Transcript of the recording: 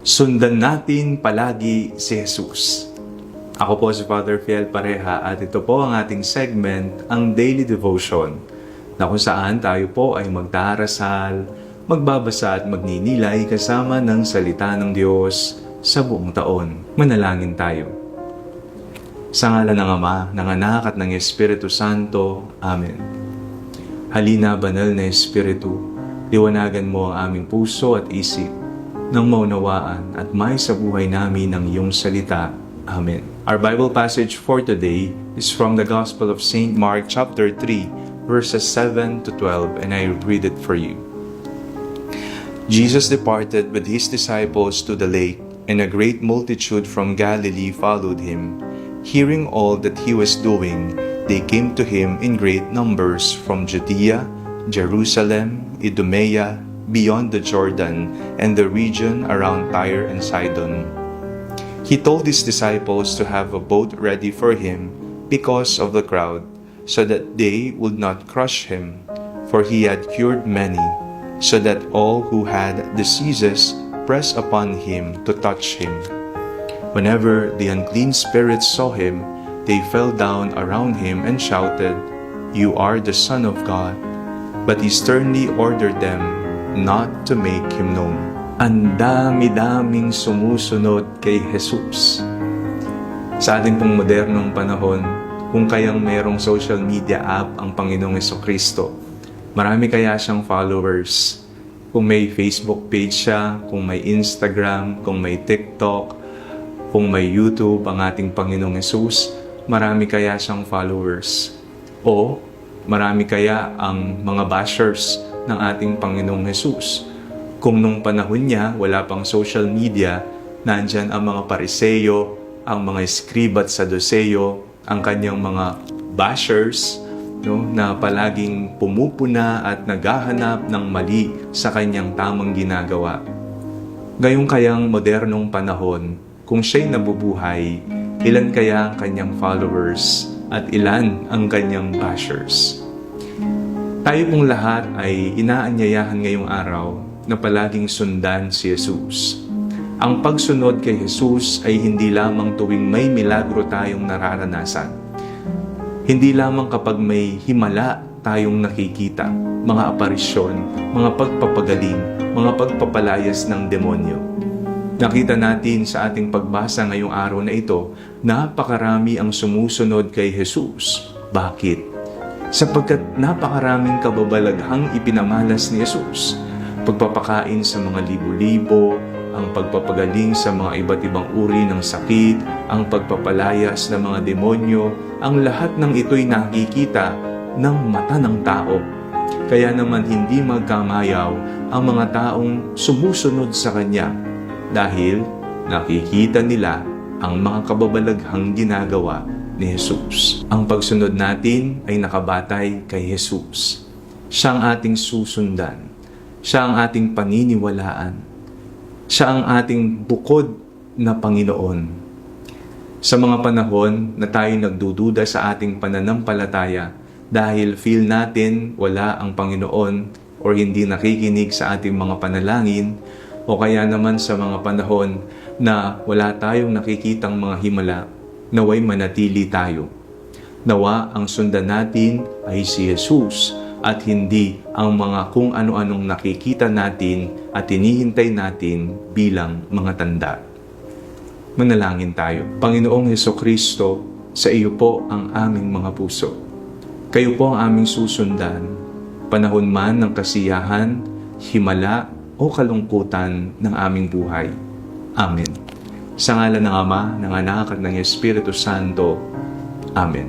Sundan natin palagi si Jesus. Ako po si Father Fiel Pareha at ito po ang ating segment, ang Daily Devotion, na kung saan tayo po ay magdarasal, magbabasa at magninilay kasama ng salita ng Diyos sa buong taon. Manalangin tayo. Sa ngalan ng Ama, ng Anak at ng Espiritu Santo. Amen. Halina, banal na Espiritu, liwanagan mo ang aming puso at isip nang maunawaan at may sa buhay namin ng iyong salita. Amen. Our Bible passage for today is from the Gospel of St. Mark chapter 3, verses 7 to 12, and I read it for you. Jesus departed with his disciples to the lake, and a great multitude from Galilee followed him. Hearing all that he was doing, they came to him in great numbers from Judea, Jerusalem, Idumea, beyond the Jordan, and the region around Tyre and Sidon. He told his disciples to have a boat ready for him because of the crowd, so that they would not crush him, for he had cured many, so that all who had diseases pressed upon him to touch him. Whenever the unclean spirits saw him, they fell down around him and shouted, "You are the Son of God." But he sternly ordered them not to make him known. Ang dami-daming sumusunod kay Jesus. Sa ating pong modernong panahon, kung kayang merong social media app ang Panginoong Hesukristo, marami kaya siyang followers. Kung may Facebook page siya, kung may Instagram, kung may TikTok, kung may YouTube ang ating Panginoong Hesus, marami kaya siyang followers. O marami kaya ang mga bashers ng ating Panginoong Hesus. Kung nung panahon niya, wala pang social media, nandyan ang mga pariseyo, ang mga eskriba at saduseyo, ang kanyang mga bashers, na palaging pumupuna at naghahanap ng mali sa kanyang tamang ginagawa. Ngayong kayang modernong panahon, kung siya'y nabubuhay, ilan kaya ang kanyang followers at ilan ang kanyang bashers? Tayo pong lahat ay inaanyayahan ngayong araw na palaging sundan si Jesus. Ang pagsunod kay Jesus ay hindi lamang tuwing may milagro tayong nararanasan. Hindi lamang kapag may himala tayong nakikita, mga aparisyon, mga pagpapagaling, mga pagpapalayas ng demonyo. Nakita natin sa ating pagbasa ngayong araw na ito, napakarami ang sumusunod kay Jesus. Bakit? Sapagkat napakaraming kababalaghang ipinamalas ni Jesus. Pagpapakain sa mga libo-libo, ang pagpapagaling sa mga iba't ibang uri ng sakit, ang pagpapalayas ng mga demonyo, ang lahat ng ito'y nakikita ng mata ng tao. Kaya naman hindi magkamayaw ang mga taong sumusunod sa Kanya dahil nakikita nila ang mga kababalaghang ginagawa ni Jesus. Ang pagsunod natin ay nakabatay kay Jesus. Siya ang ating susundan. Siya ang ating paniniwalaan. Siya ang ating bukod na Panginoon. Sa mga panahon na tayo nagdududa sa ating pananampalataya dahil feel natin wala ang Panginoon o hindi nakikinig sa ating mga panalangin, o kaya naman sa mga panahon na wala tayong nakikitang mga himala, naway manatili tayo. Nawa ang sundan natin ay si Jesus at hindi ang mga kung ano-anong nakikita natin at hinihintay natin bilang mga tanda. Manalangin tayo. Panginoong Hesukristo, sa iyo po ang aming mga puso. Kayo po ang aming susundan, panahon man ng kasiyahan, himala o kalungkutan ng aming buhay. Amen. Sa ngalan ng Ama, ng Anak at ng Espiritu Santo. Amen.